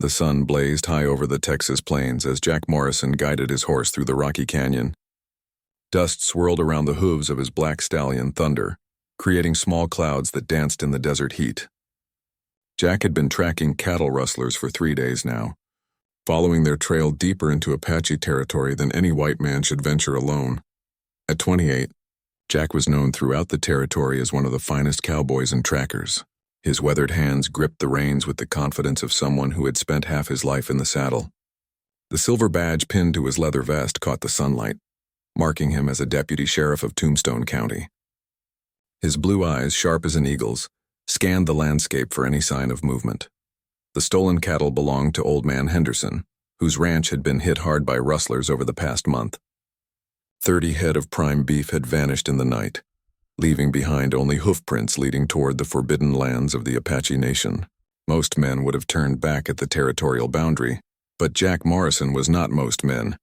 The sun blazed high over the Texas plains as Jack Morrison guided his horse through the rocky canyon. Dust swirled around the hooves of his black stallion, Thunder, creating small clouds that danced in the desert heat. Jack had been tracking cattle rustlers for 3 days now, following their trail deeper into Apache territory than any white man should venture alone. At 28, Jack was known throughout the territory as one of the finest cowboys and trackers. His weathered hands gripped the reins with the confidence of someone who had spent half his life in the saddle. The silver badge pinned to his leather vest caught the sunlight, marking him as a deputy sheriff of Tombstone County. His blue eyes, sharp as an eagle's, scanned the landscape for any sign of movement. The stolen cattle belonged to Old Man Henderson, whose ranch had been hit hard by rustlers over the past month. 30 head of prime beef had vanished in the night, leaving behind only hoofprints leading toward the forbidden lands of the Apache Nation. Most men would have turned back at the territorial boundary, but Jack Morrison was not most men.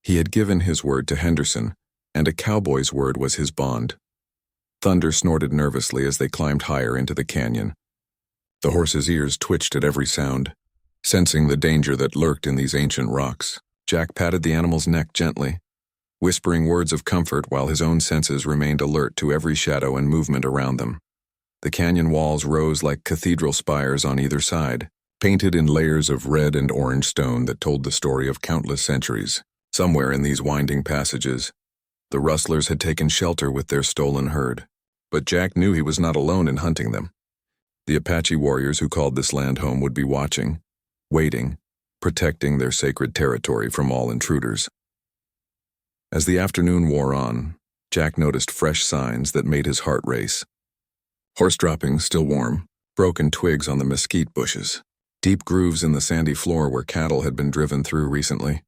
He had given his word to Henderson, and a cowboy's word was his bond. Thunder snorted nervously as they climbed higher into the canyon. The horse's ears twitched at every sound, sensing the danger that lurked in these ancient rocks. Jack patted the animal's neck gently, whispering words of comfort while his own senses remained alert to every shadow and movement around them. The canyon walls rose like cathedral spires on either side, painted in layers of red and orange stone that told the story of countless centuries. Somewhere in these winding passages, the rustlers had taken shelter with their stolen herd. But Jack knew he was not alone in hunting them. The Apache warriors who called this land home would be watching, waiting, protecting their sacred territory from all intruders. As the afternoon wore on, Jack noticed fresh signs that made his heart race. Horse droppings still warm, broken twigs on the mesquite bushes, deep grooves in the sandy floor where cattle had been driven through recently.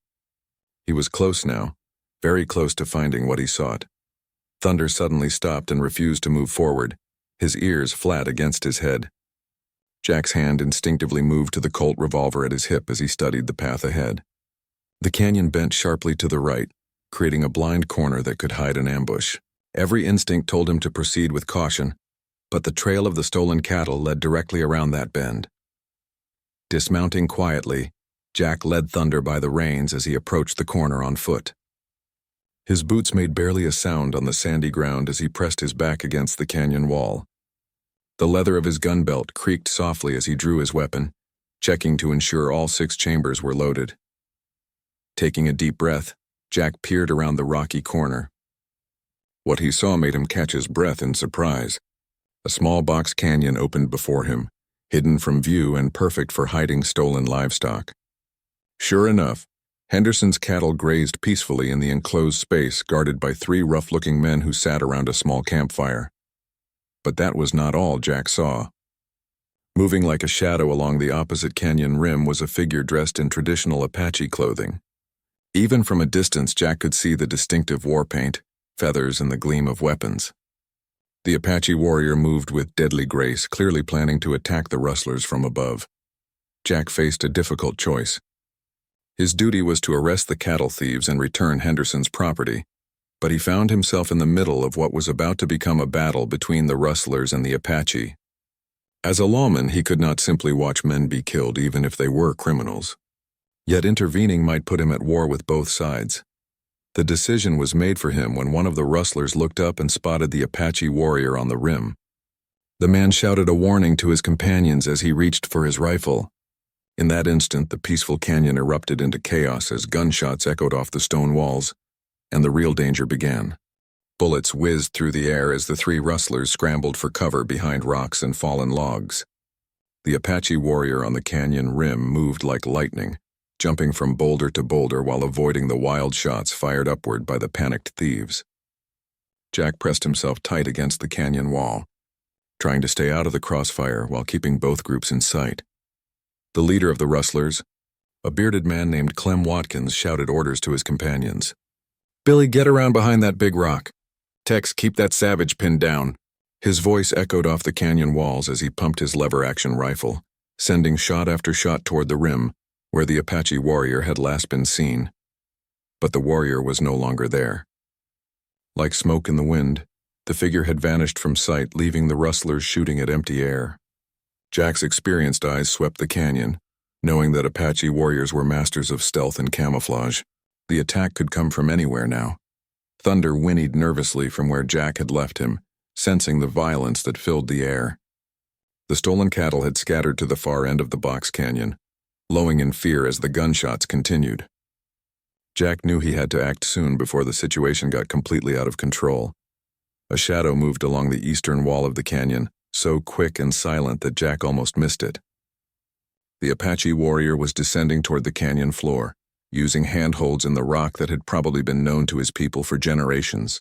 He was close now, very close to finding what he sought. Thunder suddenly stopped and refused to move forward, his ears flat against his head. Jack's hand instinctively moved to the Colt revolver at his hip as he studied the path ahead. The canyon bent sharply to the right, creating a blind corner that could hide an ambush. Every instinct told him to proceed with caution, but the trail of the stolen cattle led directly around that bend. Dismounting quietly, Jack led Thunder by the reins as he approached the corner on foot. His boots made barely a sound on the sandy ground as he pressed his back against the canyon wall. The leather of his gun belt creaked softly as he drew his weapon, checking to ensure all 6 chambers were loaded. Taking a deep breath, Jack peered around the rocky corner. What he saw made him catch his breath in surprise. A small box canyon opened before him, hidden from view and perfect for hiding stolen livestock. Sure enough, Henderson's cattle grazed peacefully in the enclosed space guarded by 3 rough-looking men who sat around a small campfire. But that was not all Jack saw. Moving like a shadow along the opposite canyon rim was a figure dressed in traditional Apache clothing. Even from a distance, Jack could see the distinctive war paint, feathers, and the gleam of weapons. The Apache warrior moved with deadly grace, clearly planning to attack the rustlers from above. Jack faced a difficult choice. His duty was to arrest the cattle thieves and return Henderson's property, but he found himself in the middle of what was about to become a battle between the rustlers and the Apache. As a lawman, he could not simply watch men be killed even if they were criminals. Yet intervening might put him at war with both sides. The decision was made for him when one of the rustlers looked up and spotted the Apache warrior on the rim. The man shouted a warning to his companions as he reached for his rifle. In that instant, the peaceful canyon erupted into chaos as gunshots echoed off the stone walls, and the real danger began. Bullets whizzed through the air as the 3 rustlers scrambled for cover behind rocks and fallen logs. The Apache warrior on the canyon rim moved like lightning, jumping from boulder to boulder while avoiding the wild shots fired upward by the panicked thieves. Jack pressed himself tight against the canyon wall, trying to stay out of the crossfire while keeping both groups in sight. The leader of the rustlers, a bearded man named Clem Watkins, shouted orders to his companions. "Billy, get around behind that big rock. Tex, keep that savage pinned down." His voice echoed off the canyon walls as he pumped his lever-action rifle, sending shot after shot toward the rim, where the Apache warrior had last been seen. But the warrior was no longer there. Like smoke in the wind, the figure had vanished from sight, leaving the rustlers shooting at empty air. Jack's experienced eyes swept the canyon, Knowing that Apache warriors were masters of stealth and camouflage, the attack could come from anywhere now. Thunder whinnied nervously from where Jack had left him, sensing the violence that filled the air. The stolen cattle had scattered to the far end of the box canyon, lowing in fear as the gunshots continued. Jack knew he had to act soon before the situation got completely out of control. A shadow moved along the eastern wall of the canyon, so quick and silent that Jack almost missed it. The Apache warrior was descending toward the canyon floor, using handholds in the rock that had probably been known to his people for generations.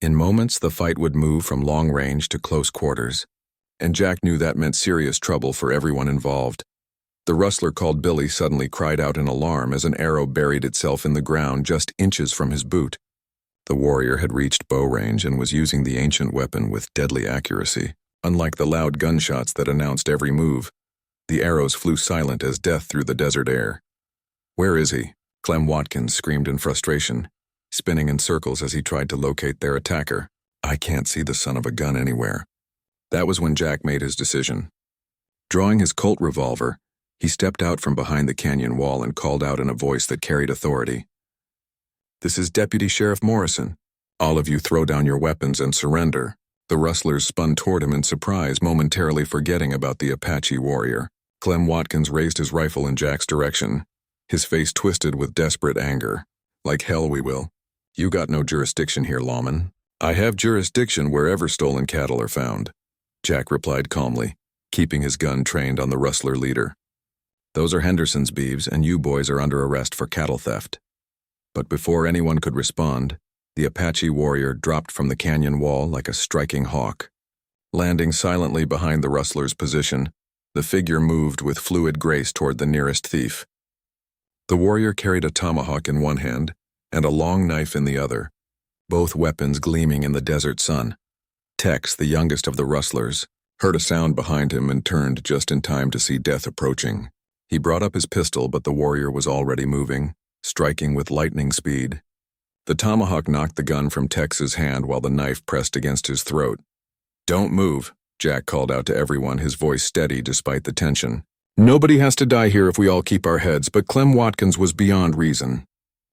In moments, the fight would move from long range to close quarters, and Jack knew that meant serious trouble for everyone involved. The rustler called Billy suddenly cried out in alarm as an arrow buried itself in the ground just inches from his boot. The warrior had reached bow range and was using the ancient weapon with deadly accuracy. Unlike the loud gunshots that announced every move, the arrows flew silent as death through the desert air. "Where is he?" Clem Watkins screamed in frustration, spinning in circles as he tried to locate their attacker. "I can't see the son of a gun anywhere." That was when Jack made his decision. Drawing his Colt revolver, he stepped out from behind the canyon wall and called out in a voice that carried authority. "This is Deputy Sheriff Morrison. All of you throw down your weapons and surrender." The rustlers spun toward him in surprise, momentarily forgetting about the Apache warrior. Clem Watkins raised his rifle in Jack's direction, his face twisted with desperate anger. "Like hell we will. You got no jurisdiction here, lawman." "I have jurisdiction wherever stolen cattle are found," Jack replied calmly, keeping his gun trained on the rustler leader. "Those are Henderson's beeves, and you boys are under arrest for cattle theft." But before anyone could respond, the Apache warrior dropped from the canyon wall like a striking hawk. Landing silently behind the rustler's position, the figure moved with fluid grace toward the nearest thief. The warrior carried a tomahawk in one hand and a long knife in the other, both weapons gleaming in the desert sun. Tex, the youngest of the rustlers, heard a sound behind him and turned just in time to see death approaching. He brought up his pistol, but the warrior was already moving, striking with lightning speed. The tomahawk knocked the gun from Tex's hand while the knife pressed against his throat. "Don't move," Jack called out to everyone, his voice steady despite the tension. "Nobody has to die here if we all keep our heads," but Clem Watkins was beyond reason.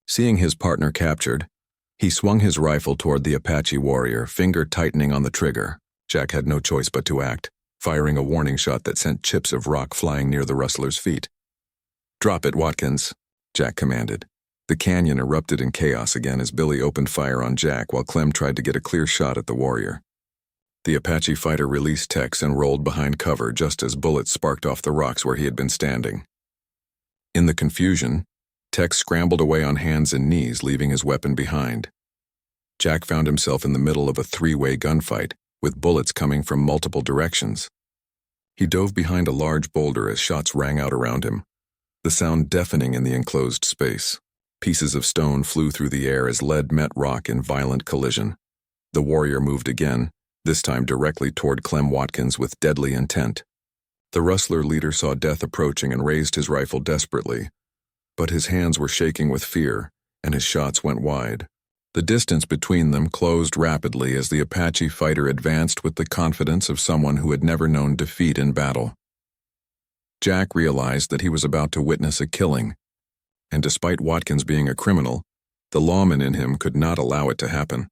Seeing his partner captured, he swung his rifle toward the Apache warrior, finger tightening on the trigger. Jack had no choice but to act, firing a warning shot that sent chips of rock flying near the rustler's feet. "Drop it, Watkins," Jack commanded. The canyon erupted in chaos again as Billy opened fire on Jack while Clem tried to get a clear shot at the warrior. The Apache fighter released Tex and rolled behind cover just as bullets sparked off the rocks where he had been standing. In the confusion, Tex scrambled away on hands and knees, leaving his weapon behind. Jack found himself in the middle of a three-way gunfight, with bullets coming from multiple directions. He dove behind a large boulder as shots rang out around him, the sound deafening in the enclosed space. Pieces of stone flew through the air as lead met rock in violent collision. The warrior moved again, this time directly toward Clem Watkins with deadly intent. The rustler leader saw death approaching and raised his rifle desperately, but his hands were shaking with fear, and his shots went wide. The distance between them closed rapidly as the Apache fighter advanced with the confidence of someone who had never known defeat in battle. Jack realized that he was about to witness a killing, and despite Watkins being a criminal, the lawman in him could not allow it to happen.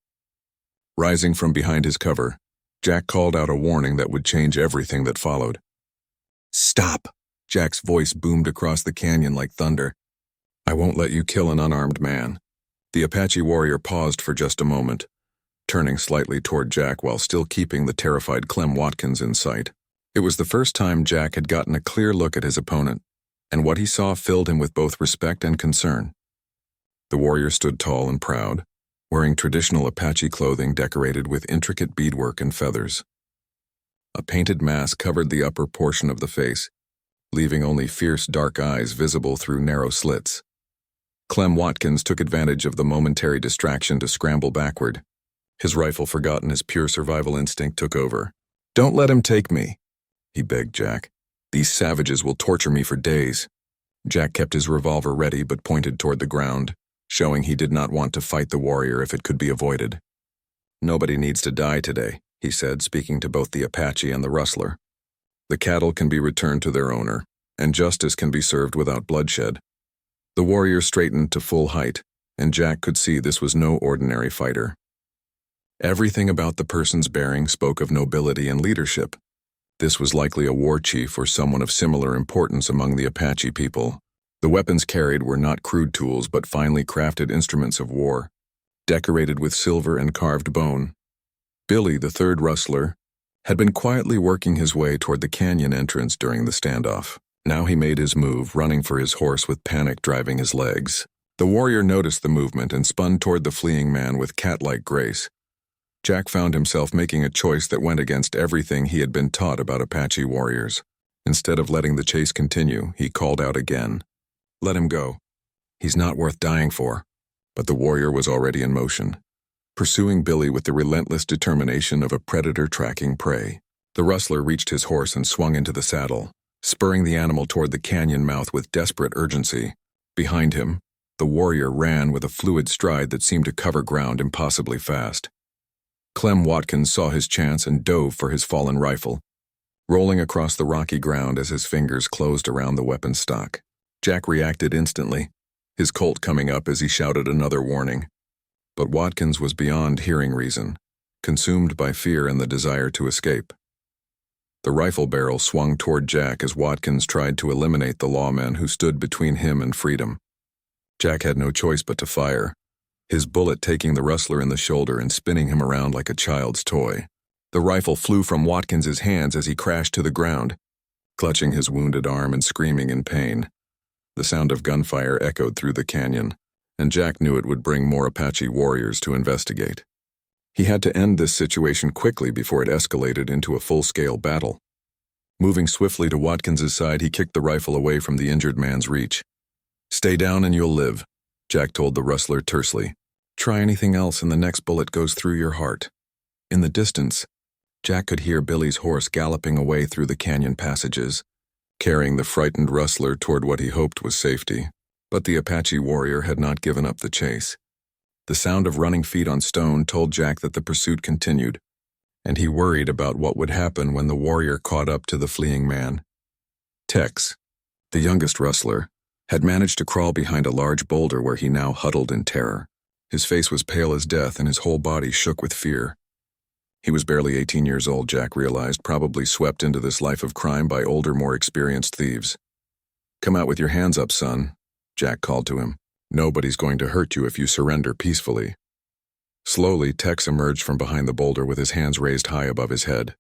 Rising from behind his cover, Jack called out a warning that would change everything that followed. "Stop!" Jack's voice boomed across the canyon like thunder. "I won't let you kill an unarmed man." The Apache warrior paused for just a moment, turning slightly toward Jack while still keeping the terrified Clem Watkins in sight. It was the first time Jack had gotten a clear look at his opponent, and what he saw filled him with both respect and concern. The warrior stood tall and proud, wearing traditional Apache clothing decorated with intricate beadwork and feathers. A painted mask covered the upper portion of the face, leaving only fierce dark eyes visible through narrow slits. Clem Watkins took advantage of the momentary distraction to scramble backward. His rifle forgotten as pure survival instinct took over. "Don't let him take me," he begged Jack. "These savages will torture me for days." Jack kept his revolver ready but pointed toward the ground, showing he did not want to fight the warrior if it could be avoided. "Nobody needs to die today," he said, speaking to both the Apache and the rustler. "The cattle can be returned to their owner. and justice can be served without bloodshed. The warrior straightened to full height, and Jack could see this was no ordinary fighter. Everything about the person's bearing spoke of nobility and leadership. This was likely a war chief or someone of similar importance among the Apache people. The weapons carried were not crude tools but finely crafted instruments of war, decorated with silver and carved bone. Billy, the third rustler, had been quietly working his way toward the canyon entrance during the standoff. Now he made his move, running for his horse with panic driving his legs. The warrior noticed the movement and spun toward the fleeing man with cat-like grace. Jack found himself making a choice that went against everything he had been taught about Apache warriors. Instead of letting the chase continue, he called out again. "Let him go. He's not worth dying for." But the warrior was already in motion, pursuing Billy with the relentless determination of a predator tracking prey. The rustler reached his horse and swung into the saddle, spurring the animal toward the canyon mouth with desperate urgency. Behind him, the warrior ran with a fluid stride that seemed to cover ground impossibly fast. Clem Watkins saw his chance and dove for his fallen rifle, rolling across the rocky ground as his fingers closed around the weapon stock. Jack reacted instantly, his Colt coming up as he shouted another warning. But Watkins was beyond hearing reason, consumed by fear and the desire to escape. The rifle barrel swung toward Jack as Watkins tried to eliminate the lawman who stood between him and freedom. Jack had no choice but to fire, his bullet taking the rustler in the shoulder and spinning him around like a child's toy. The rifle flew from Watkins's hands as he crashed to the ground, clutching his wounded arm and screaming in pain. The sound of gunfire echoed through the canyon, and Jack knew it would bring more Apache warriors to investigate. He had to end this situation quickly before it escalated into a full-scale battle. Moving swiftly to Watkins's side, he kicked the rifle away from the injured man's reach. "Stay down and you'll live," Jack told the rustler tersely. "Try anything else and the next bullet goes through your heart." In the distance, Jack could hear Billy's horse galloping away through the canyon passages, carrying the frightened rustler toward what he hoped was safety. But the Apache warrior had not given up the chase. The sound of running feet on stone told Jack that the pursuit continued, and he worried about what would happen when the warrior caught up to the fleeing man. Tex, the youngest rustler, had managed to crawl behind a large boulder where he now huddled in terror. His face was pale as death and his whole body shook with fear. He was barely 18 years old, Jack realized, probably swept into this life of crime by older, more experienced thieves. "Come out with your hands up, son," Jack called to him. "Nobody's going to hurt you if you surrender peacefully." Slowly, Tex emerged from behind the boulder with his hands raised high above his head.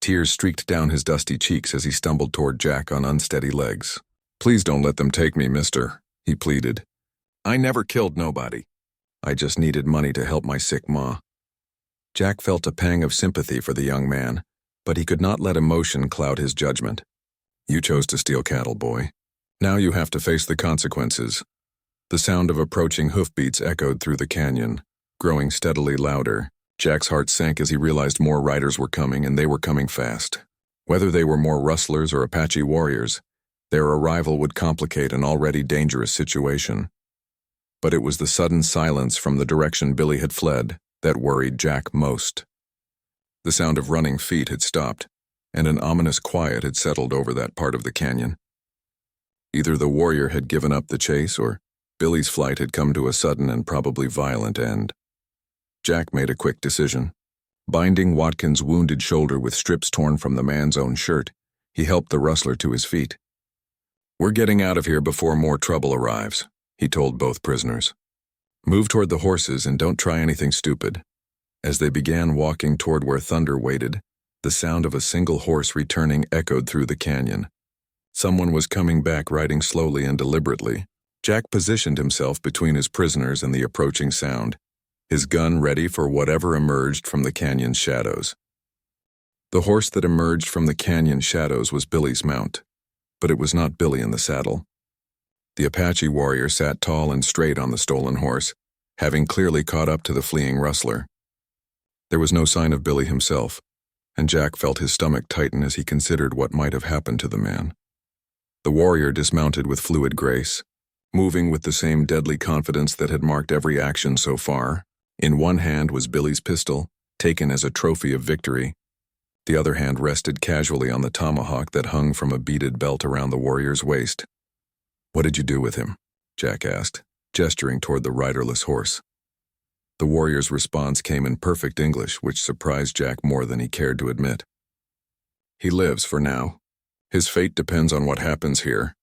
Tears streaked down his dusty cheeks as he stumbled toward Jack on unsteady legs. "Please don't let them take me, mister," he pleaded. "I never killed nobody. I just needed money to help my sick ma." Jack felt a pang of sympathy for the young man, but he could not let emotion cloud his judgment. "You chose to steal cattle, boy. Now you have to face the consequences." The sound of approaching hoofbeats echoed through the canyon, growing steadily louder. Jack's heart sank as he realized more riders were coming, and they were coming fast. Whether they were more rustlers or Apache warriors, their arrival would complicate an already dangerous situation. But it was the sudden silence from the direction Billy had fled that worried Jack most. The sound of running feet had stopped, and an ominous quiet had settled over that part of the canyon. Either the warrior had given up the chase, or Billy's flight had come to a sudden and probably violent end. Jack made a quick decision. Binding Watkins' wounded shoulder with strips torn from the man's own shirt, he helped the rustler to his feet. "We're getting out of here before more trouble arrives," he told both prisoners. "Move toward the horses and don't try anything stupid." As they began walking toward where Thunder waited, the sound of a single horse returning echoed through the canyon. Someone was coming back riding slowly and deliberately. Jack positioned himself between his prisoners and the approaching sound, his gun ready for whatever emerged from the canyon's shadows. The horse that emerged from the canyon shadows was Billy's mount, but it was not Billy in the saddle. The Apache warrior sat tall and straight on the stolen horse, having clearly caught up to the fleeing rustler. There was no sign of Billy himself, and Jack felt his stomach tighten as he considered what might have happened to the man. The warrior dismounted with fluid grace, moving with the same deadly confidence that had marked every action so far. In one hand was Billy's pistol, taken as a trophy of victory. The other hand rested casually on the tomahawk that hung from a beaded belt around the warrior's waist. "What did you do with him?" Jack asked, gesturing toward the riderless horse. The warrior's response came in perfect English, which surprised Jack more than he cared to admit. "He lives for now. His fate depends on what happens here."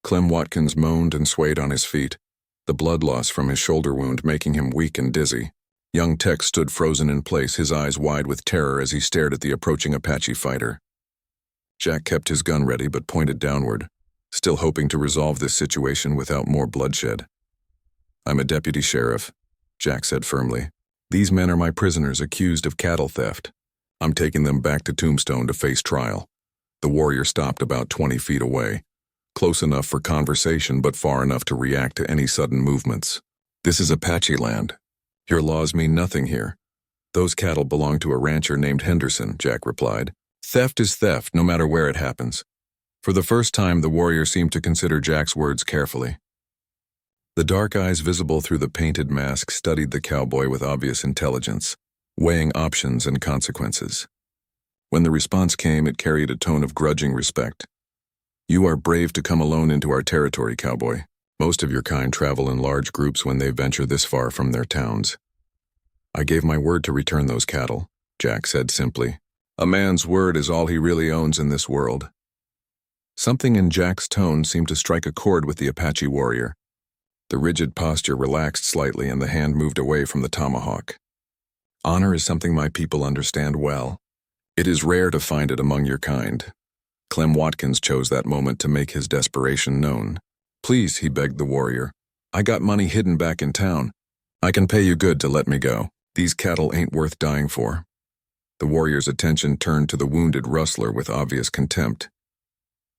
Clem Watkins moaned and swayed on his feet, the blood loss from his shoulder wound making him weak and dizzy. Young Tex stood frozen in place, his eyes wide with terror as he stared at the approaching Apache fighter. Jack kept his gun ready but pointed downward, still hoping to resolve this situation without more bloodshed. "I'm a deputy sheriff," Jack said firmly. "These men are my prisoners accused of cattle theft. I'm taking them back to Tombstone to face trial." The warrior stopped about 20 feet away, close enough for conversation but far enough to react to any sudden movements. "This is Apache land. Your laws mean nothing here. Those cattle belong to a rancher named Henderson," Jack replied. "Theft is theft, no matter where it happens." For the first time, the warrior seemed to consider Jack's words carefully. The dark eyes visible through the painted mask studied the cowboy with obvious intelligence, weighing options and consequences. When the response came, it carried a tone of grudging respect. "You are brave to come alone into our territory, cowboy. Most of your kind travel in large groups when they venture this far from their towns." "I gave my word to return those cattle," Jack said simply. "A man's word is all he really owns in this world." Something in Jack's tone seemed to strike a chord with the Apache warrior. The rigid posture relaxed slightly and the hand moved away from the tomahawk. "Honor is something my people understand well. It is rare to find it among your kind." Clem Watkins chose that moment to make his desperation known. "Please," he begged the warrior. "I got money hidden back in town. I can pay you good to let me go. These cattle ain't worth dying for." The warrior's attention turned to the wounded rustler with obvious contempt.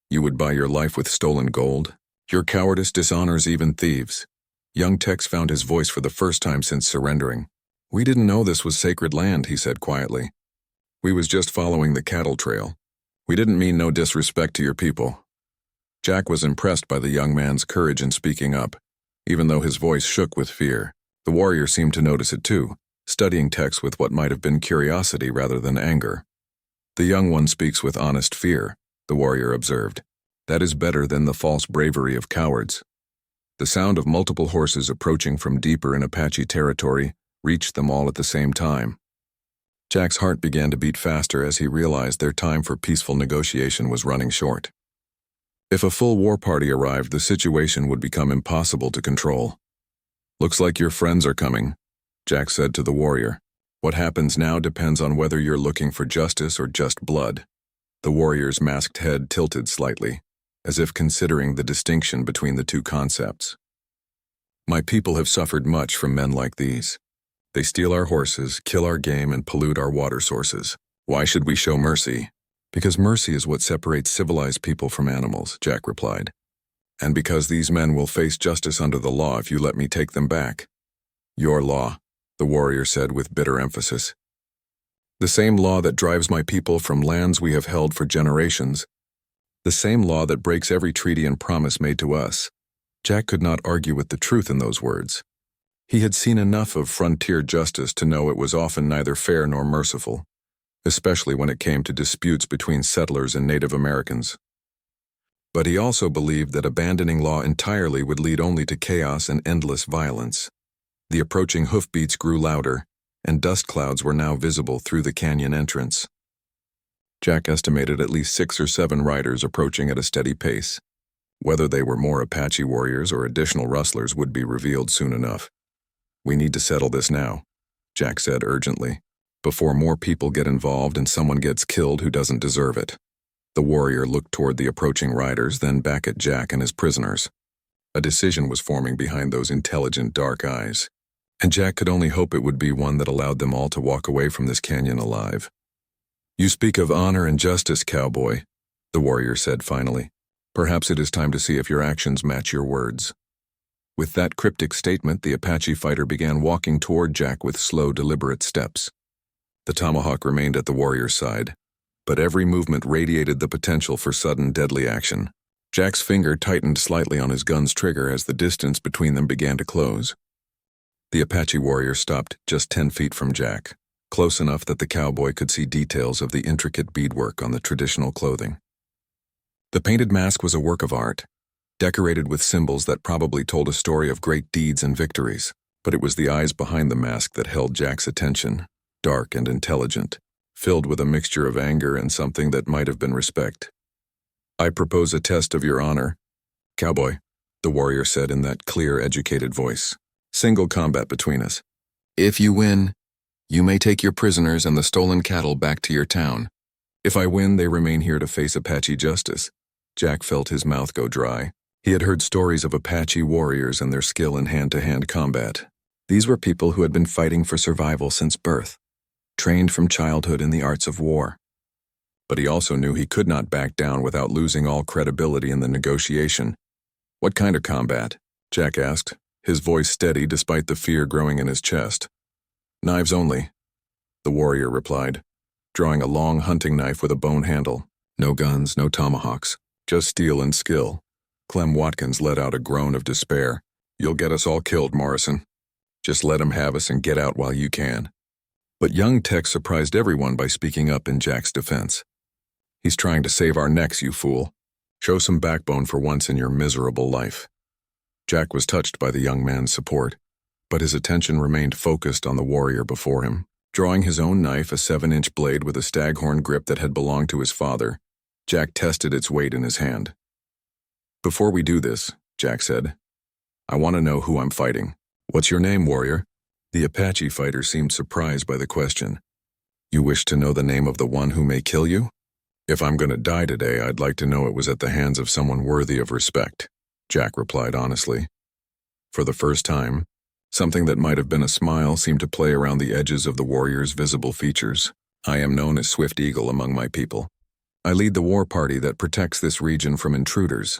"You would buy your life with stolen gold? Your cowardice dishonors even thieves." Young Tex found his voice for the first time since surrendering. "We didn't know this was sacred land," he said quietly. "We was just following the cattle trail. We didn't mean no disrespect to your people." Jack was impressed by the young man's courage in speaking up, even though his voice shook with fear. The warrior seemed to notice it too, studying Tex with what might have been curiosity rather than anger. "The young one speaks with honest fear," the warrior observed. "That is better than the false bravery of cowards." The sound of multiple horses approaching from deeper in Apache territory reached them all at the same time. Jack's heart began to beat faster as he realized their time for peaceful negotiation was running short. If a full war party arrived, the situation would become impossible to control. "Looks like your friends are coming," Jack said to the warrior. "What happens now depends on whether you're looking for justice or just blood." The warrior's masked head tilted slightly, as if considering the distinction between the two concepts. "My people have suffered much from men like these. They steal our horses, kill our game, and pollute our water sources. Why should we show mercy?" "Because mercy is what separates civilized people from animals," Jack replied. "And because these men will face justice under the law if you let me take them back." "Your law," the warrior said with bitter emphasis. "The same law that drives my people from lands we have held for generations. The same law that breaks every treaty and promise made to us." Jack could not argue with the truth in those words. He had seen enough of frontier justice to know it was often neither fair nor merciful, especially when it came to disputes between settlers and Native Americans. But he also believed that abandoning law entirely would lead only to chaos and endless violence. The approaching hoofbeats grew louder, and dust clouds were now visible through the canyon entrance. Jack estimated at least 6 or 7 riders approaching at a steady pace. Whether they were more Apache warriors or additional rustlers would be revealed soon enough. "We need to settle this now," Jack said urgently, "before more people get involved and someone gets killed who doesn't deserve it." The warrior looked toward the approaching riders, then back at Jack and his prisoners. A decision was forming behind those intelligent dark eyes, and Jack could only hope it would be one that allowed them all to walk away from this canyon alive. "You speak of honor and justice, cowboy," the warrior said finally. "Perhaps it is time to see if your actions match your words." With that cryptic statement, the Apache fighter began walking toward Jack with slow, deliberate steps. The tomahawk remained at the warrior's side, but every movement radiated the potential for sudden, deadly action. Jack's finger tightened slightly on his gun's trigger as the distance between them began to close. The Apache warrior stopped just 10 feet from Jack, close enough that the cowboy could see details of the intricate beadwork on the traditional clothing. The painted mask was a work of art, decorated with symbols that probably told a story of great deeds and victories, but it was the eyes behind the mask that held Jack's attention, dark and intelligent, filled with a mixture of anger and something that might have been respect. "I propose a test of your honor, cowboy," the warrior said in that clear, educated voice. "Single combat between us. If you win, you may take your prisoners and the stolen cattle back to your town. If I win, they remain here to face Apache justice." Jack felt his mouth go dry. He had heard stories of Apache warriors and their skill in hand-to-hand combat. These were people who had been fighting for survival since birth, trained from childhood in the arts of war. But he also knew he could not back down without losing all credibility in the negotiation. "What kind of combat?" Jack asked, his voice steady despite the fear growing in his chest. "Knives only," the warrior replied, drawing a long hunting knife with a bone handle. "No guns, no tomahawks, just steel and skill." Clem Watkins let out a groan of despair. "You'll get us all killed, Morrison. Just let 'em have us and get out while you can." But young Tex surprised everyone by speaking up in Jack's defense. "He's trying to save our necks, you fool. Show some backbone for once in your miserable life." Jack was touched by the young man's support, but his attention remained focused on the warrior before him. Drawing his own knife, a 7-inch blade with a staghorn grip that had belonged to his father, Jack tested its weight in his hand. "Before we do this," Jack said, "I want to know who I'm fighting." "What's your name, warrior?" The Apache fighter seemed surprised by the question. "You wish to know the name of the one who may kill you? If I'm going to die today, I'd like to know it was at the hands of someone worthy of respect," Jack replied honestly. For the first time, something that might have been a smile seemed to play around the edges of the warrior's visible features. "I am known as Swift Eagle among my people. I lead the war party that protects this region from intruders."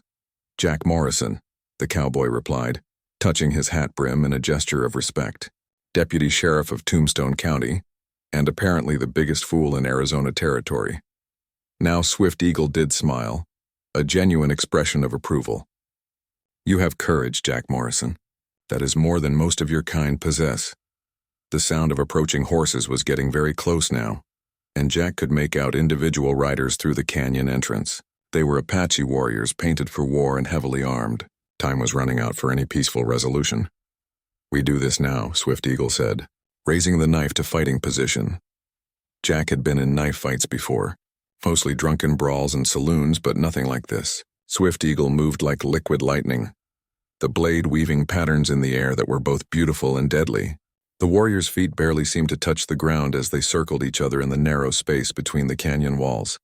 "Jack Morrison," the cowboy replied, touching his hat brim in a gesture of respect. "Deputy Sheriff of Tombstone County, and apparently the biggest fool in Arizona Territory." Now Swift Eagle did smile, a genuine expression of approval. "You have courage, Jack Morrison. That is more than most of your kind possess." The sound of approaching horses was getting very close now, and Jack could make out individual riders through the canyon entrance. They were Apache warriors painted for war and heavily armed. Time was running out for any peaceful resolution. "We do this now," Swift Eagle said, raising the knife to fighting position. Jack had been in knife fights before, mostly drunken brawls in saloons, but nothing like this. Swift Eagle moved like liquid lightning, the blade weaving patterns in the air that were both beautiful and deadly. The warriors' feet barely seemed to touch the ground as they circled each other in the narrow space between the canyon walls.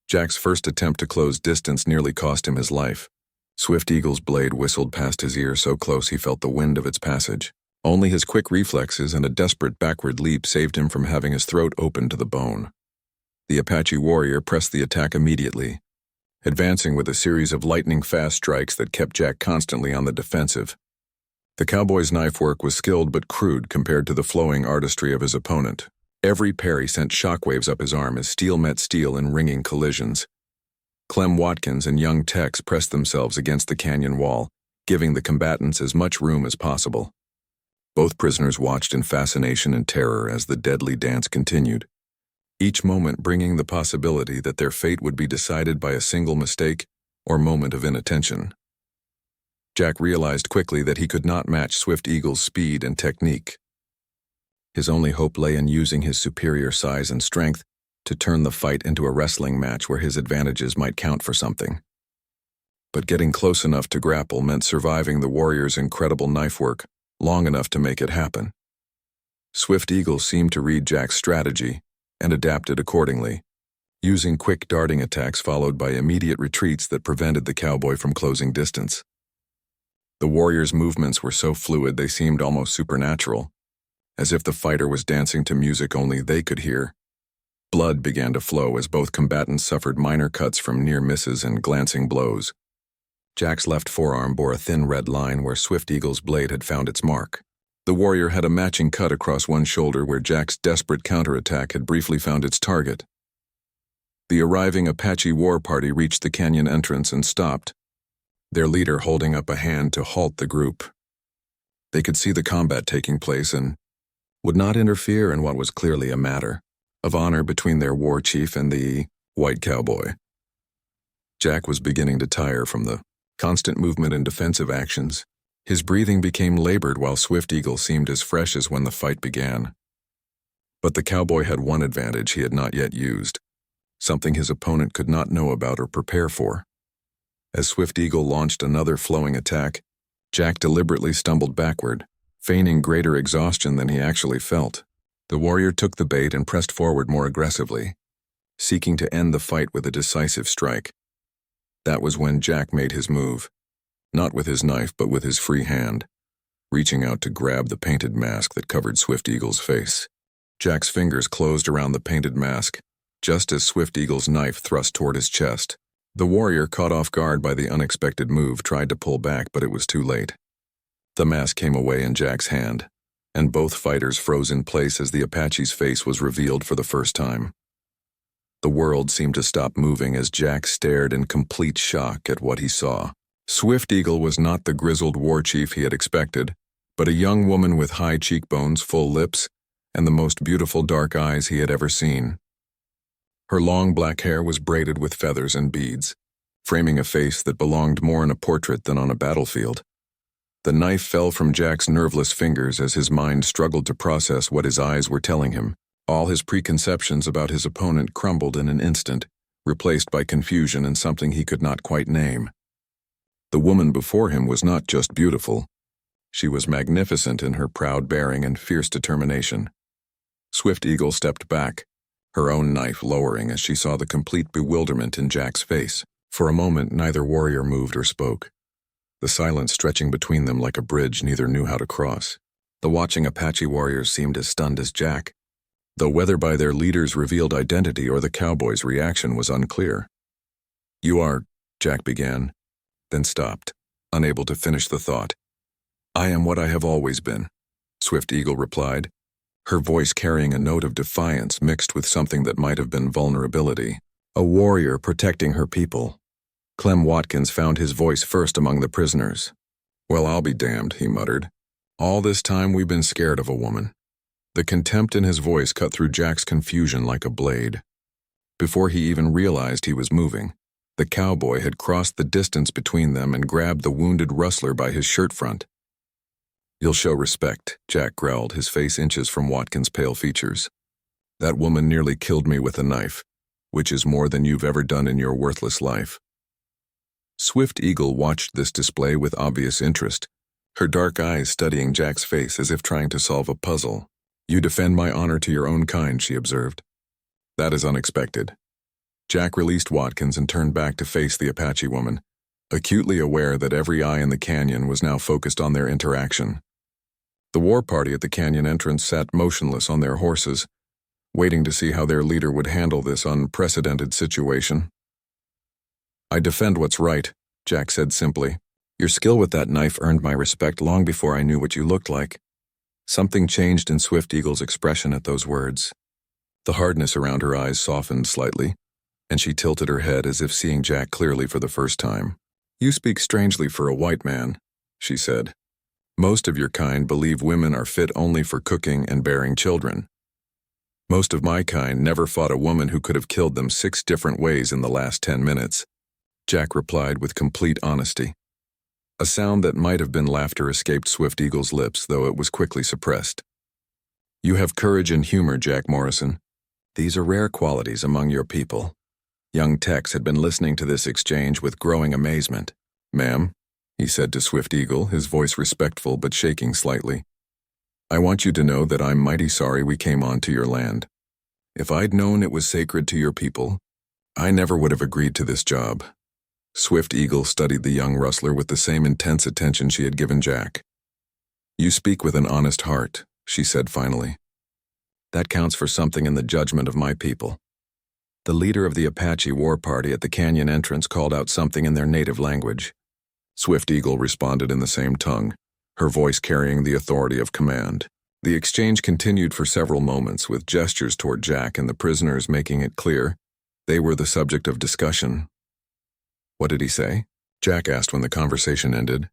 Jack's first attempt to close distance nearly cost him his life. Swift Eagle's blade whistled past his ear so close he felt the wind of its passage. Only his quick reflexes and a desperate backward leap saved him from having his throat open to the bone. The Apache warrior pressed the attack immediately, advancing with a series of lightning-fast strikes that kept Jack constantly on the defensive. The cowboy's knife work was skilled but crude compared to the flowing artistry of his opponent. Every parry sent shockwaves up his arm as steel met steel in ringing collisions. Clem Watkins and young Tex pressed themselves against the canyon wall, giving the combatants as much room as possible. Both prisoners watched in fascination and terror as the deadly dance continued, each moment bringing the possibility that their fate would be decided by a single mistake or moment of inattention. Jack realized quickly that he could not match Swift Eagle's speed and technique. His only hope lay in using his superior size and strength to turn the fight into a wrestling match where his advantages might count for something. But getting close enough to grapple meant surviving the warrior's incredible knife work long enough to make it happen. Swift Eagle seemed to read Jack's strategy and adapted accordingly, using quick darting attacks followed by immediate retreats that prevented the cowboy from closing distance. The warrior's movements were so fluid they seemed almost supernatural, as if the fighter was dancing to music only they could hear. Blood began to flow as both combatants suffered minor cuts from near misses and glancing blows. Jack's left forearm bore a thin red line where Swift Eagle's blade had found its mark. The warrior had a matching cut across one shoulder where Jack's desperate counterattack had briefly found its target. The arriving Apache war party reached the canyon entrance and stopped, their leader holding up a hand to halt the group. They could see the combat taking place and, would not interfere in what was clearly a matter of honor between their war chief and the white cowboy. Jack was beginning to tire from the constant movement and defensive actions. His breathing became labored while Swift Eagle seemed as fresh as when the fight began. But the cowboy had one advantage he had not yet used, something his opponent could not know about or prepare for. As Swift Eagle launched another flowing attack, Jack deliberately stumbled backward, feigning greater exhaustion than he actually felt. The warrior took the bait and pressed forward more aggressively, seeking to end the fight with a decisive strike. That was when Jack made his move, not with his knife but with his free hand, reaching out to grab the painted mask that covered Swift Eagle's face. Jack's fingers closed around the painted mask, just as Swift Eagle's knife thrust toward his chest. The warrior, caught off guard by the unexpected move, tried to pull back, but it was too late. The mask came away in Jack's hand, and both fighters froze in place as the Apache's face was revealed for the first time. The world seemed to stop moving as Jack stared in complete shock at what he saw. Swift Eagle was not the grizzled war chief he had expected, but a young woman with high cheekbones, full lips, and the most beautiful dark eyes he had ever seen. Her long black hair was braided with feathers and beads, framing a face that belonged more in a portrait than on a battlefield. The knife fell from Jack's nerveless fingers as his mind struggled to process what his eyes were telling him. All his preconceptions about his opponent crumbled in an instant, replaced by confusion and something he could not quite name. The woman before him was not just beautiful. She was magnificent in her proud bearing and fierce determination. Swift Eagle stepped back, her own knife lowering as she saw the complete bewilderment in Jack's face. For a moment, neither warrior moved or spoke, the silence stretching between them like a bridge neither knew how to cross. The watching Apache warriors seemed as stunned as Jack, though whether by their leader's revealed identity or the cowboy's reaction was unclear. "You are," Jack began, then stopped, unable to finish the thought. "I am what I have always been," Swift Eagle replied, her voice carrying a note of defiance mixed with something that might have been vulnerability. "A warrior protecting her people." Clem Watkins found his voice first among the prisoners. "Well, I'll be damned," he muttered. "All this time we've been scared of a woman." The contempt in his voice cut through Jack's confusion like a blade. Before he even realized he was moving, the cowboy had crossed the distance between them and grabbed the wounded rustler by his shirt front. "You'll show respect," Jack growled, his face inches from Watkins' pale features. "That woman nearly killed me with a knife, which is more than you've ever done in your worthless life." Swift Eagle watched this display with obvious interest, her dark eyes studying Jack's face as if trying to solve a puzzle. "You defend my honor to your own kind," she observed. "That is unexpected." Jack released Watkins and turned back to face the Apache woman, acutely aware that every eye in the canyon was now focused on their interaction. The war party at the canyon entrance sat motionless on their horses, waiting to see how their leader would handle this unprecedented situation. "I defend what's right," Jack said simply. "Your skill with that knife earned my respect long before I knew what you looked like." Something changed in Swift Eagle's expression at those words. The hardness around her eyes softened slightly, and she tilted her head as if seeing Jack clearly for the first time. "You speak strangely for a white man," she said. "Most of your kind believe women are fit only for cooking and bearing children. Most of my kind never fought a woman who could have killed them 6 different ways in the last 10 minutes. Jack replied with complete honesty. A sound that might have been laughter escaped Swift Eagle's lips, though it was quickly suppressed. "You have courage and humor, Jack Morrison. These are rare qualities among your people." Young Tex had been listening to this exchange with growing amazement. "Ma'am," he said to Swift Eagle, his voice respectful but shaking slightly, "I want you to know that I'm mighty sorry we came onto your land. If I'd known it was sacred to your people, I never would have agreed to this job." Swift Eagle studied the young rustler with the same intense attention she had given Jack. "You speak with an honest heart," she said finally. "That counts for something in the judgment of my people." The leader of the Apache war party at the canyon entrance called out something in their native language. Swift Eagle responded in the same tongue, her voice carrying the authority of command. The exchange continued for several moments, with gestures toward Jack and the prisoners making it clear they were the subject of discussion. "What did he say?" Jack asked when the conversation ended.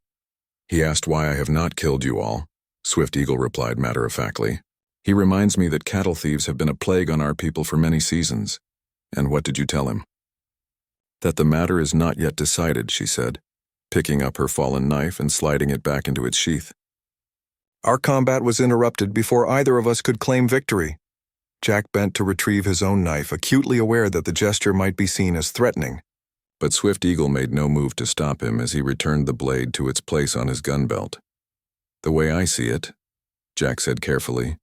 "He asked why I have not killed you all," Swift Eagle replied matter-of-factly. He reminds me that cattle thieves have been a plague on our people for many seasons. And what did you tell him? That the matter is not yet decided, she said, picking up her fallen knife and sliding it back into its sheath. Our combat was interrupted before either of us could claim victory. Jack bent to retrieve his own knife, acutely aware that the gesture might be seen as threatening. But Swift Eagle made no move to stop him as he returned the blade to its place on his gun belt. The way I see it, Jack said carefully,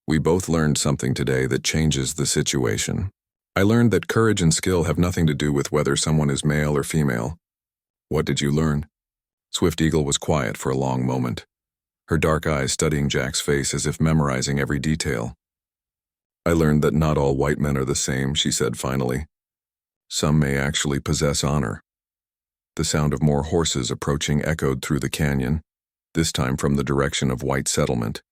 we both learned something today that changes the situation. I learned that courage and skill have nothing to do with whether someone is male or female. What did you learn? Swift Eagle was quiet for a long moment, her dark eyes studying Jack's face as if memorizing every detail. I learned that not all white men are the same, she said finally. Some may actually possess honor. The sound of more horses approaching echoed through the canyon, this time from the direction of white settlement.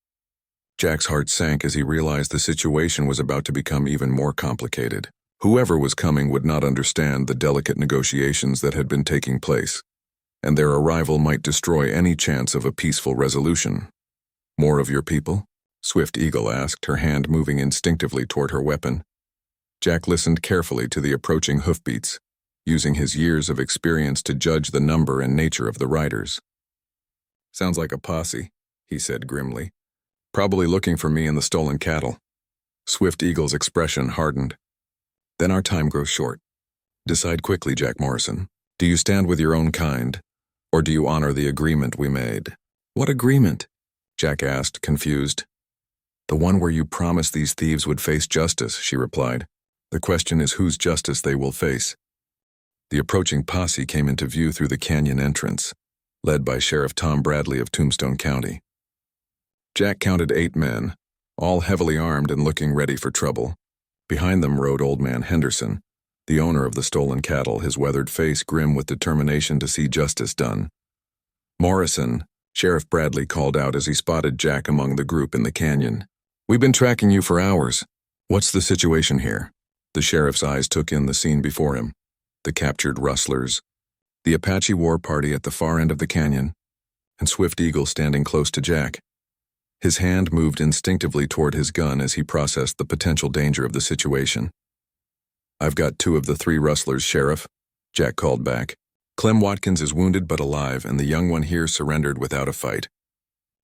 Jack's heart sank as he realized the situation was about to become even more complicated. Whoever was coming would not understand the delicate negotiations that had been taking place, and their arrival might destroy any chance of a peaceful resolution. More of your people? Swift Eagle asked, her hand moving instinctively toward her weapon. Jack listened carefully to the approaching hoofbeats, using his years of experience to judge the number and nature of the riders. Sounds like a posse, he said grimly. Probably looking for me and the stolen cattle. Swift Eagle's expression hardened. Then our time grows short. Decide quickly, Jack Morrison. Do you stand with your own kind, or do you honor the agreement we made? What agreement? Jack asked, confused. The one where you promised these thieves would face justice, she replied. The question is whose justice they will face. The approaching posse came into view through the canyon entrance, led by Sheriff Tom Bradley of Tombstone County. Jack counted 8 men, all heavily armed and looking ready for trouble. Behind them rode Old Man Henderson, the owner of the stolen cattle, his weathered face grim with determination to see justice done. Morrison, Sheriff Bradley called out as he spotted Jack among the group in the canyon. We've been tracking you for hours. What's the situation here? The sheriff's eyes took in the scene before him. The captured rustlers, the Apache war party at the far end of the canyon, and Swift Eagle standing close to Jack. His hand moved instinctively toward his gun as he processed the potential danger of the situation. I've got 2 of the 3 rustlers, Sheriff, Jack called back. Clem Watkins is wounded but alive, and the young one here surrendered without a fight.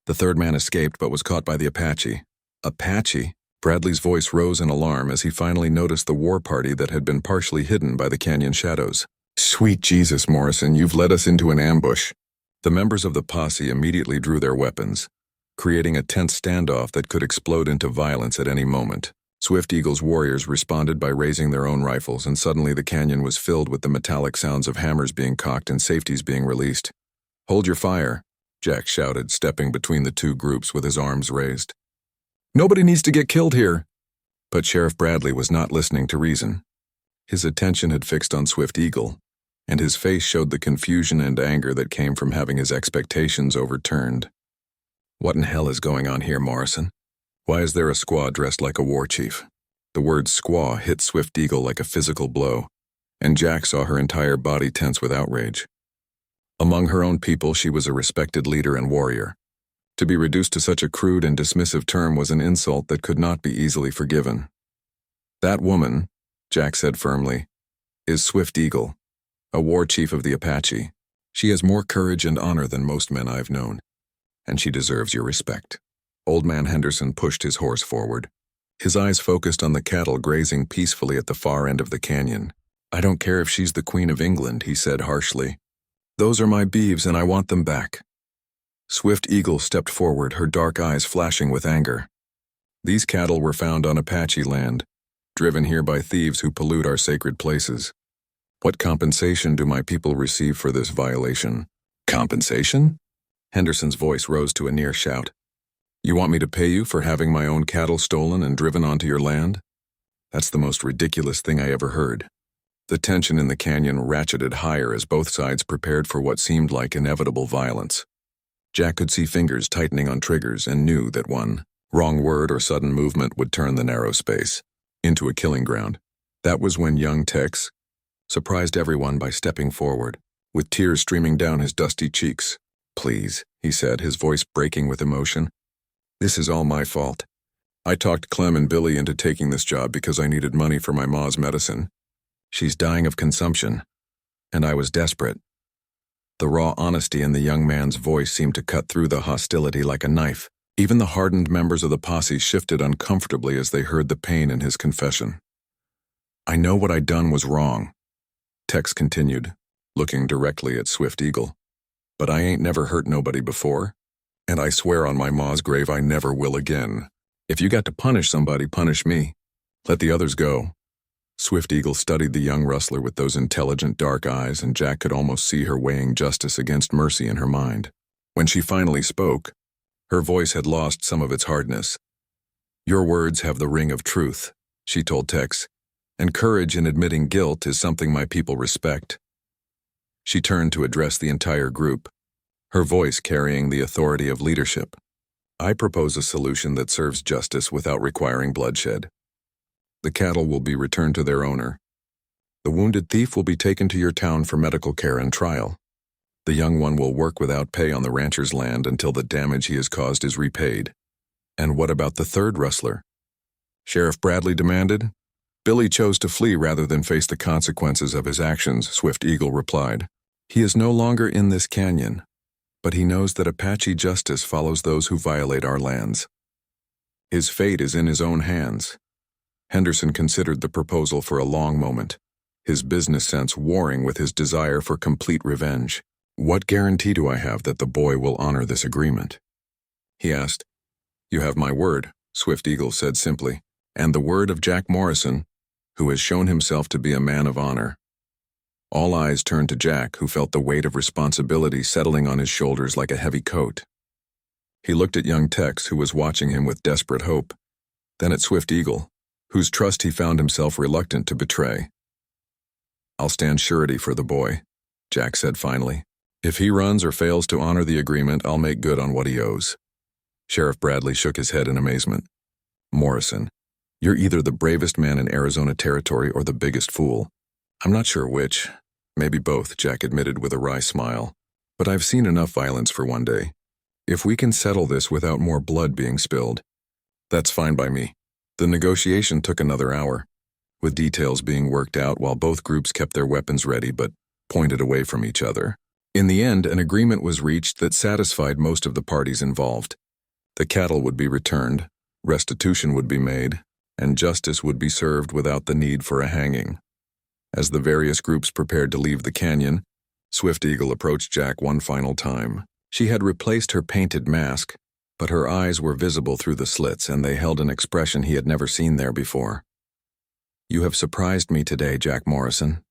The 3rd man escaped but was caught by the Apache. Apache? Bradley's voice rose in alarm as he finally noticed the war party that had been partially hidden by the canyon shadows. Sweet Jesus, Morrison, you've led us into an ambush. The members of the posse immediately drew their weapons, creating a tense standoff that could explode into violence at any moment. Swift Eagle's warriors responded by raising their own rifles, and suddenly the canyon was filled with the metallic sounds of hammers being cocked and safeties being released. Hold your fire, Jack shouted, stepping between the 2 groups with his arms raised. Nobody needs to get killed here. But Sheriff Bradley was not listening to reason. His attention had fixed on Swift Eagle, and his face showed the confusion and anger that came from having his expectations overturned. What in hell is going on here, Morrison? Why is there a squaw dressed like a war chief? The word squaw hit Swift Eagle like a physical blow, and Jack saw her entire body tense with outrage. Among her own people, she was a respected leader and warrior. To be reduced to such a crude and dismissive term was an insult that could not be easily forgiven. That woman, Jack said firmly, is Swift Eagle, a war chief of the Apache. She has more courage and honor than most men I've known, and she deserves your respect. Old Man Henderson pushed his horse forward, his eyes focused on the cattle grazing peacefully at the far end of the canyon. I don't care if she's the Queen of England, he said harshly. Those are my beeves and I want them back. Swift Eagle stepped forward, her dark eyes flashing with anger. These cattle were found on Apache land, driven here by thieves who pollute our sacred places. What compensation do my people receive for this violation? Compensation? Henderson's voice rose to a near shout. You want me to pay you for having my own cattle stolen and driven onto your land? That's the most ridiculous thing I ever heard. The tension in the canyon ratcheted higher as both sides prepared for what seemed like inevitable violence. Jack could see fingers tightening on triggers and knew that one wrong word or sudden movement would turn the narrow space into a killing ground. That was when young Tex surprised everyone by stepping forward, with tears streaming down his dusty cheeks. Please, he said, his voice breaking with emotion. This is all my fault. I talked Clem and Billy into taking this job because I needed money for my ma's medicine. She's dying of consumption, and I was desperate. The raw honesty in the young man's voice seemed to cut through the hostility like a knife. Even the hardened members of the posse shifted uncomfortably as they heard the pain in his confession. I know what I'd done was wrong, Tex continued, looking directly at Swift Eagle. But I ain't never hurt nobody before, and I swear on my ma's grave I never will again. If you got to punish somebody, punish me. Let the others go. Swift Eagle studied the young rustler with those intelligent dark eyes, and Jack could almost see her weighing justice against mercy in her mind. When she finally spoke, her voice had lost some of its hardness. Your words have the ring of truth, she told Tex, and courage in admitting guilt is something my people respect. She turned to address the entire group, her voice carrying the authority of leadership. I propose a solution that serves justice without requiring bloodshed. The cattle will be returned to their owner. The wounded thief will be taken to your town for medical care and trial. The young one will work without pay on the rancher's land until the damage he has caused is repaid. And what about the third rustler? Sheriff Bradley demanded. Billy chose to flee rather than face the consequences of his actions, Swift Eagle replied. He is no longer in this canyon, but he knows that Apache justice follows those who violate our lands. His fate is in his own hands. Henderson considered the proposal for a long moment, his business sense warring with his desire for complete revenge. What guarantee do I have that the boy will honor this agreement? He asked. You have my word, Swift Eagle said simply, and the word of Jack Morrison, who has shown himself to be a man of honor. All eyes turned to Jack, who felt the weight of responsibility settling on his shoulders like a heavy coat. He looked at young Tex, who was watching him with desperate hope, then at Swift Eagle, whose trust he found himself reluctant to betray. I'll stand surety for the boy, Jack said finally. If he runs or fails to honor the agreement, I'll make good on what he owes. Sheriff Bradley shook his head in amazement. Morrison, you're either the bravest man in Arizona territory or the biggest fool. I'm not sure which. Maybe both, Jack admitted with a wry smile. But I've seen enough violence for one day. If we can settle this without more blood being spilled, that's fine by me. The negotiation took another hour, with details being worked out while both groups kept their weapons ready but pointed away from each other. In the end, an agreement was reached that satisfied most of the parties involved. The cattle would be returned, restitution would be made, and justice would be served without the need for a hanging. As the various groups prepared to leave the canyon, Swift Eagle approached Jack one final time. She had replaced her painted mask, but her eyes were visible through the slits, and they held an expression he had never seen there before. You have surprised me today, Jack Morrison,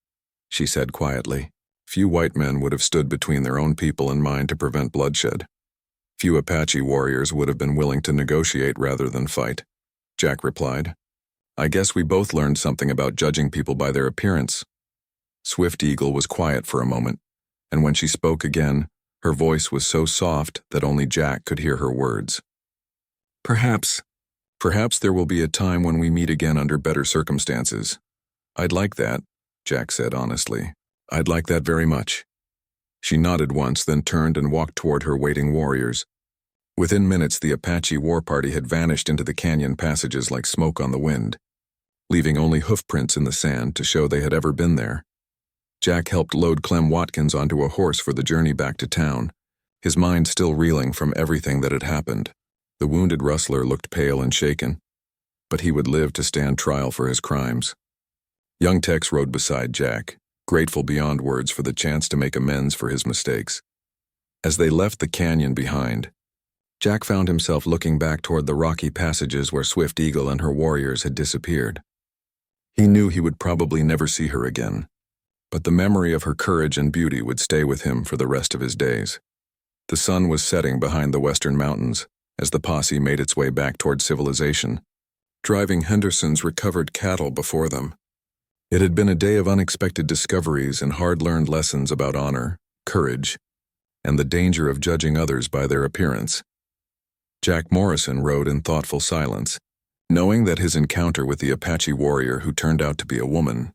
she said quietly. Few white men would have stood between their own people and mine to prevent bloodshed. Few Apache warriors would have been willing to negotiate rather than fight, Jack replied. I guess we both learned something about judging people by their appearance. Swift Eagle was quiet for a moment, and when she spoke again, her voice was so soft that only Jack could hear her words. Perhaps there will be a time when we meet again under better circumstances. I'd like that, Jack said honestly. I'd like that very much. She nodded once, then turned and walked toward her waiting warriors. Within minutes, the Apache war party had vanished into the canyon passages like smoke on the wind, leaving only hoofprints in the sand to show they had ever been there. Jack helped load Clem Watkins onto a horse for the journey back to town, his mind still reeling from everything that had happened. The wounded rustler looked pale and shaken, but he would live to stand trial for his crimes. Young Tex rode beside Jack, grateful beyond words for the chance to make amends for his mistakes. As they left the canyon behind, Jack found himself looking back toward the rocky passages where Swift Eagle and her warriors had disappeared. He knew he would probably never see her again, but the memory of her courage and beauty would stay with him for the rest of his days. The sun was setting behind the western mountains as the posse made its way back toward civilization, driving Henderson's recovered cattle before them. It had been a day of unexpected discoveries and hard-learned lessons about honor, courage, and the danger of judging others by their appearance. Jack Morrison rode in thoughtful silence, knowing that his encounter with the Apache warrior who turned out to be a woman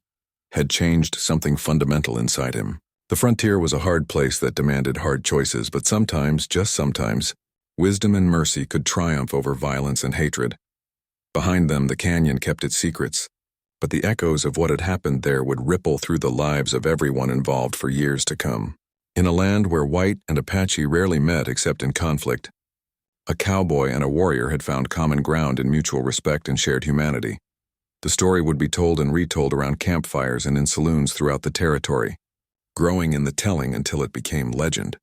had changed something fundamental inside him. The frontier was a hard place that demanded hard choices, but sometimes, just sometimes, wisdom and mercy could triumph over violence and hatred. Behind them, the canyon kept its secrets, but the echoes of what had happened there would ripple through the lives of everyone involved for years to come. In a land where white and Apache rarely met except in conflict, a cowboy and a warrior had found common ground in mutual respect and shared humanity. The story would be told and retold around campfires and in saloons throughout the territory, growing in the telling until it became legend.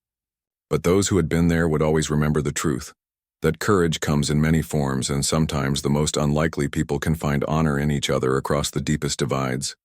But those who had been there would always remember the truth, that courage comes in many forms, and sometimes the most unlikely people can find honor in each other across the deepest divides.